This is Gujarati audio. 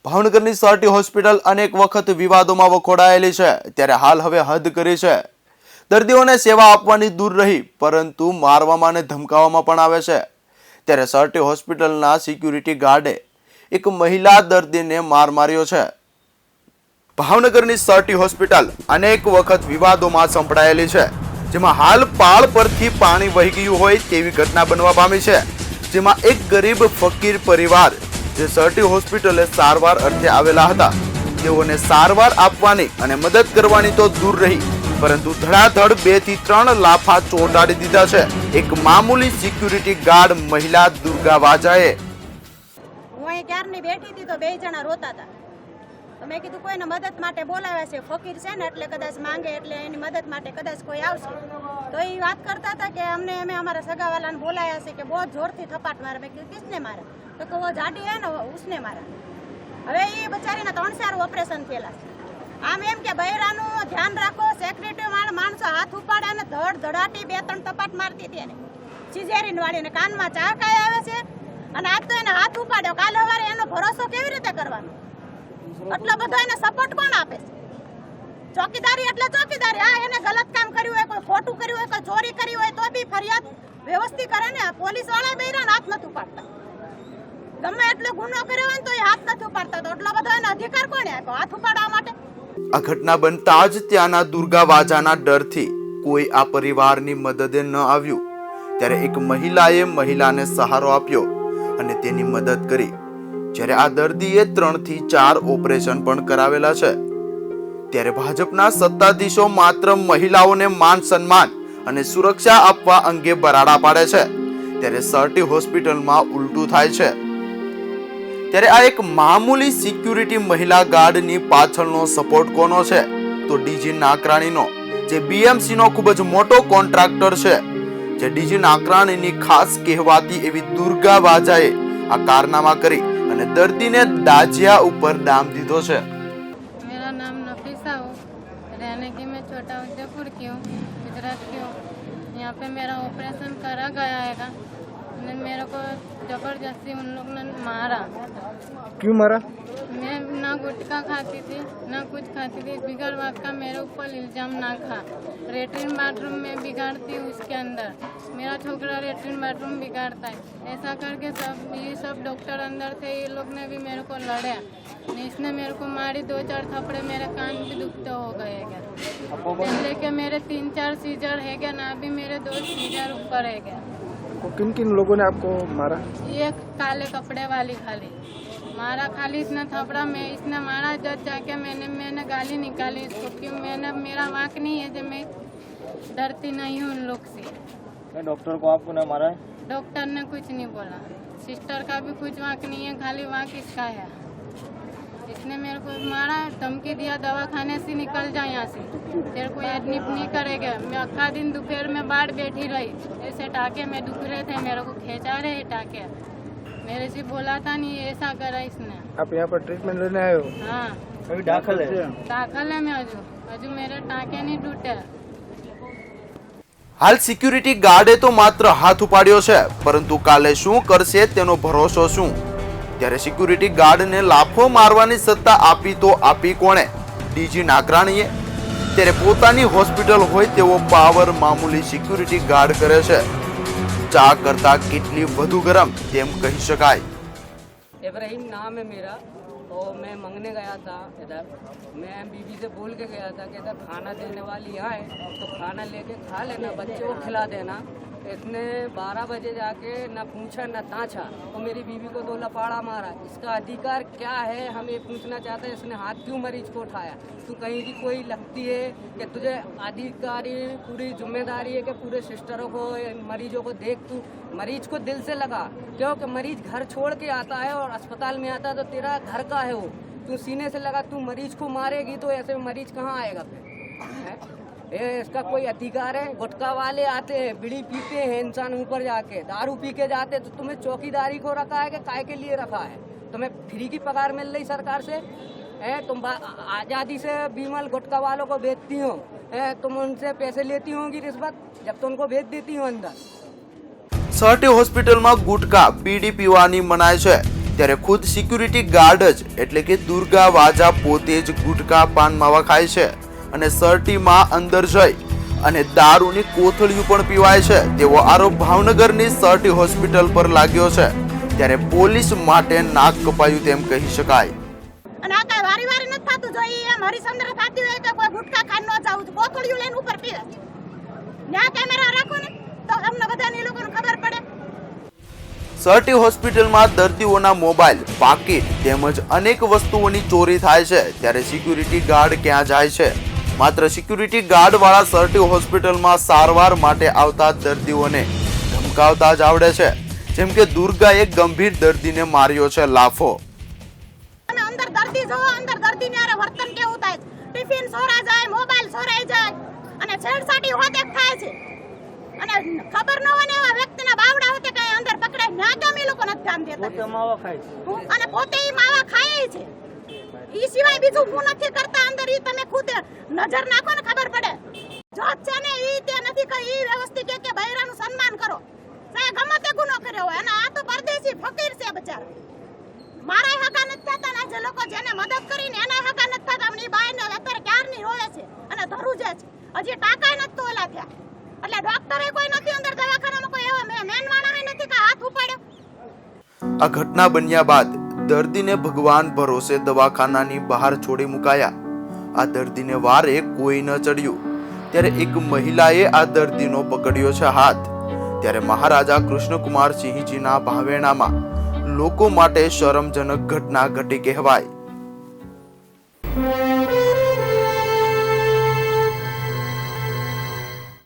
ભાવનગરની સરટી હોસ્પિટલ અનેક વખત વિવાદોમાં વખોડાયેલી છે, ત્યારે હાલ હવે હદ કરી છે। દર્દીઓને સેવા આપવાની દૂર રહી પરંતુ મારવામાં અને ધમકાવવામાં પણ આવે છે। ત્યારે સરટી હોસ્પિટલના સિક્યુરિટી ગાર્ડે એક મહિલા દર્દીને માર માર્યો છે। ભાવનગરની સરટી હોસ્પિટલ અનેક વખત વિવાદોમાં સંપડાયેલી છે, જેમાં હાલ પાળ પરથી પાણી વહી ગયું હોય તેવી ઘટના બનવા પામી છે, જેમાં એક ગરીબ ફકીર પરિવાર જે સરટી હોસ્પિટલે સારવાર અર્થે આવેલા હતા, તેઓને સારવાર આપવાની અને મદદ કરવાની તો દૂર રહી પરંતુ ધડાધડ 2 થી 3 લાફા ચોંટાડી દીધા છે। એક મામૂલી સિક્યુરિટી ગાર્ડ મહિલા દુર્ગા વાજાએ હું અહીં ક્યારની બેઠી હતી તો 2 જણા રોતા હતા, તો મેં કીધું કોઈને મદદ માટે બોલાવ્યા છે, ફકીર છે ને એટલે કદાચ માંગે એટલે એની મદદ માટે કદાચ કોઈ આવશે। તો એ વાત કરતા હતા કે અમે અમારા સગાવાલાને બોલાયા છે કે બહુ જોરથી થપાટ મારે। મેં કીધું કિસને મારે? તો કે વો જાડી હે ને उसने मारा। હવે એ બચારીના 3-4 ઓપરેશન થયેલા છે। આમ એમ કે બૈરાનું ધ્યાન રાખો, સેક્રેટરી માણસો હાથ ઉપાડે અને ધડ ધડાટી 2-3 તપાટ મારતી હતી એને સિઝેરિન વાળીને કાનમાં ચાકાઈ આવે છે અને આજ તો એને હાથ ઉપાડ્યો, કાલે સવારે એનો ભરોસો કેવી રીતે કરવાનો? એટલો બધો એને સપોર્ટ કોણ આપે છે? ચોકીદારી એટલે ચોકીદારી। હા, એને ગલત કામ કર્યું હોય, કોઈ ખોટું કર્યું હોય, કોઈ ચોરી કરી હોય તો બી ફરિયાદ વ્યવસ્થિત કરે ને। પોલીસ વાળા બૈરાને હાથ નથી ઉપાડતા, ગમે એટલો ગુનો કર્યો હોય તો એ હાથ નથી ઉપાડતા, તો એટલો બધો એને અધિકાર કોણે આપ્યો હાથ ઉપાડવા માટે? આ ઘટના બનતા જ ત્યાંના દુર્ગા વાજાના ડરથી કોઈ આ પરિવારની મદદે ન આવ્યું, ત્યારે એક મહિલાએ મહિલાને સહારો આપ્યો અને તેની મદદ કરી। જ્યારે આ દર્દીએ 3 થી 4 ઓપરેશન પણ કરાવેલા છે, ત્યારે ભાજપના સત્તાધીશો માત્ર મહિલાઓને માન સન્માન અને સુરક્ષા આપવા અંગે બરાડા પાડે છે, ત્યારે સરટી હોસ્પિટલમાં ઉલટું થાય છે। ત્યારે આ એક મામૂલી સિક્યુરિટી મહિલા ગાર્ડની પાછળનો સપોર્ટ કોનો છે? તો ડીજી નાકરાણીનો, જે બીએમસી નો ખૂબ જ મોટો કોન્ટ્રાક્ટર છે, જે ડીજી નાકરાણીની ખાસ કહેવાતી એવી દુર્ગા વાજાએ આ કારનામા કરી અને દર્દીને દાજિયા ઉપર ડામ દીધો છે। मेरा नाम नफीसा हो, रहने की मैं छोटा उदयपुर की हूँ, गुजरात की हूँ। यहाँ पे मेरा ऑपरेशन करा गया है ने मेरे को जबरदस्ती उन लोग ने मारा। क्यों मारा? मैं ना गुटखा खाती थी ना कुछ खाती थी, बिगड़ बात का मेरे ऊपर इल्जाम ना खा। लेटरिन बाथरूम में बिगाड़ती उसके अंदर, मेरा छोकरा लेटरिन बाथरूम बिगाड़ता है, ऐसा करके सब डॉक्टर अंदर थे, ये लोग ने भी मेरे को लड़ा, इसने मेरे को मारी 2-4 थप्पड़े, मेरे कान भी दुखते हो गए क्या। पहले के मेरे 3-4 सीजर है क्या ना, अभी मेरे 2 सीजर ऊपर है क्या। किन किन लोगों ने आपको मारा? एक काले कपड़े वाली खाली मारा, खाली इतना थपड़ा मैं इसने मारा। जब जाके मैंने गाली निकाली इसको, क्यों मेरा वाक नहीं है, जब मैं डरती नहीं हूँ उन लोग से। डॉक्टर को आपको ना मारा है? डॉक्टर ने कुछ नहीं बोला, सिस्टर का भी कुछ वाक नहीं है, खाली वाक इसका है। इसने मेरे को मारा, धमकी दिया दवा खाने से निकल जाए यहाँ से, तेरे को एडमिट नहीं करेगा। मैं अक्का दिन दोपहर में बाहर बैठी रही, ऐसे टाके में दुख रहे थे, मेरे को खींचा रहे टाके, मेरे से बोला था नहीं, ऐसा करा इसने। आप यहाँ पर ट्रीटमेंट लेने आए हो? हाँ, अभी दाखिल है? दाखिल है मैं हजू मेरे टाके नहीं टूटे। હાલ સિક્યુરિટી ગાર્ડે તો માત્ર હાથ ઉપાડ્યો છે, પરંતુ કાલે શું કરશે તેનો ભરોસો શું? ત્યારે સિક્યુરિટી ગાર્ડને લાફો મારવાની સત્તા આપી તો આપી કોણે? ડીજી નાકરાણીએ। ત્યારે પોતાની હોસ્પિટલ હોય તેવો પાવર મામૂલી સિક્યુરિટી ગાર્ડ કરે છે, ચા કરતા કેટલી વધુ ગરમ તેમ કહી શકાય। इब्राहिम नाम है मेरा, और मैं मंगने गया था इधर। मैं बीवी से बोल के गया था कि इधर खाना देने वाली आए तो खाना लेके खा लेना, बच्चे को खिला देना। इसने 12 बजे जाके न पूछा न ताछा और मेरी बीवी को 2 लपाड़ा मारा। इसका अधिकार क्या है हम ये पूछना चाहते हैं। इसने हाथ क्यों मरीज को उठाया? तू कहीं की कोई लगती है कि तुझे अधिकारी पूरी जिम्मेदारी है कि पूरे सिस्टरों को मरीजों को देख, तू मरीज को दिल से लगा, क्योंकि मरीज घर छोड़ के आता है और अस्पताल में आता है तो तेरा घर का है वो, तू सीने से लगा। तू मरीज को मारेगी तो ऐसे मरीज कहाँ आएगा फिर? ये इसका कोई अधिकार है? गुटखा वाले आते हैं, बीड़ी पीते हैं इंसान ऊपर जाके, दारू पी के जाते, तो तुम्हें चौकीदारी को रखा है कि काय के लिए रखा है? तुम्हें फ्री की पगार मिल रही सरकार से है? तुम आज़ादी से बीमल गुटखा वालों को बेचती हो, तुम उनसे पैसे लेती होंगी रिश्वत, जब तुम उनको बेच देती हो अंदर। સરટી હોસ્પિટલમાં ગુટકા બીડી પીવાની મનાય છે, ત્યારે ખુદ સિક્યુરિટી ગાર્ડ જ એટલે કે દુર્ગા વાજા પોતે જ ગુટકા પાન માવા ખાય છે અને સર્ટીમાં અંદર જઈ અને દારૂની કોથળીઓ પણ પીવાય છે તેવો આરોપ ભાવનગરની સર્ટી હોસ્પિટલ પર લાગ્યો છે। ત્યારે પોલીસ માટે નાક કપાયું તેમ કહી શકાય। અને આ કઈ વારી વારી નથી થતું, જો ઈ એમ હરિચંદ્ર થાતી હોય કે કોઈ ગુટકા ખાઈને ન જાવું, કોથળીઓ લઈને ઉપર પીવે, ન્યા કેમેરા રાખો ને તો અમને બધાને એ લોકોને ખબર પડે। સર્ટી હોસ્પિટલમાં દર્દીઓના મોબાઈલ, પાકીટ તેમજ અનેક વસ્તુઓની ચોરી થાય છે ત્યારે સિક્યુરિટી ગાર્ડ ક્યાં જાય છે? માત્ર સિક્યુરિટી ગાર્ડ વાળા સર્ટી હોસ્પિટલમાં સારવાર માટે આવતા દર્દીઓને ધમકાવતા જ આવડે છે, જેમ કે દુર્ગાએ ગંભીર દર્દીને માર્યો છે લાફો। અને અંદર દર્દી જોવો, અંદર દર્દીને આરે વર્તન કેવું થાય છે, ટિફિન ચોરા જાય, મોબાઈલ ચોરાઈ જાય અને છેડછાડી હોતે થાય છે અને ખબર ન હોય ને એવા વ્યક્તિના બાવડા હોતે કઈ અંદર પકડાય, ના ગમે લોકો નથી ધ્યાન દેતા मावा खाई અને પોતે ઈ માવા ખાય છે, ઈ સિવાય બીજું હું નથી કરતા અંદર, ઈ તમે ખુદ નજર નાખો ને ખબર પડે। જો છે ને ઈ તે નથી કે ઈ વ્યવસ્થિત કે બૈરાનું સન્માન કરો, સાહેબ ગમે તે ગુનો કર્યો હોય અને આ તો પરદેશી ફકીર છે બચારા, મારા હગા નથી થતા ને જે લોકો જેને મદદ કરીને એના હગા નથી થતા, પણ ઈ બાઈને અત્યારે ક્યારની રોવે છે અને ધરુજે છે, હજી ટાકાય નથી તોલા થયા, એટલે ડોક્ટરે કોઈ નથી અંદર દવાખાનામાં કોઈ એવો મેન માણસ નથી કે હાથ ઉપાડ્યો। આ ઘટના બન્યા બાદ દર્દીને ભગવાન ભરોસે દવાખાનાની બહાર છોડી મુકાયા। આ દર્દીને વારે કોઈ ન ચડ્યું ત્યારે એક મહિલાએ આ દર્દીનો પકડ્યો છે હાથ। ત્યારે મહારાજા કૃષ્ણકુમાર સિંહજીના ભાવેણામાં લોકો માટે શરમજનક ઘટના ઘટી કહેવાય।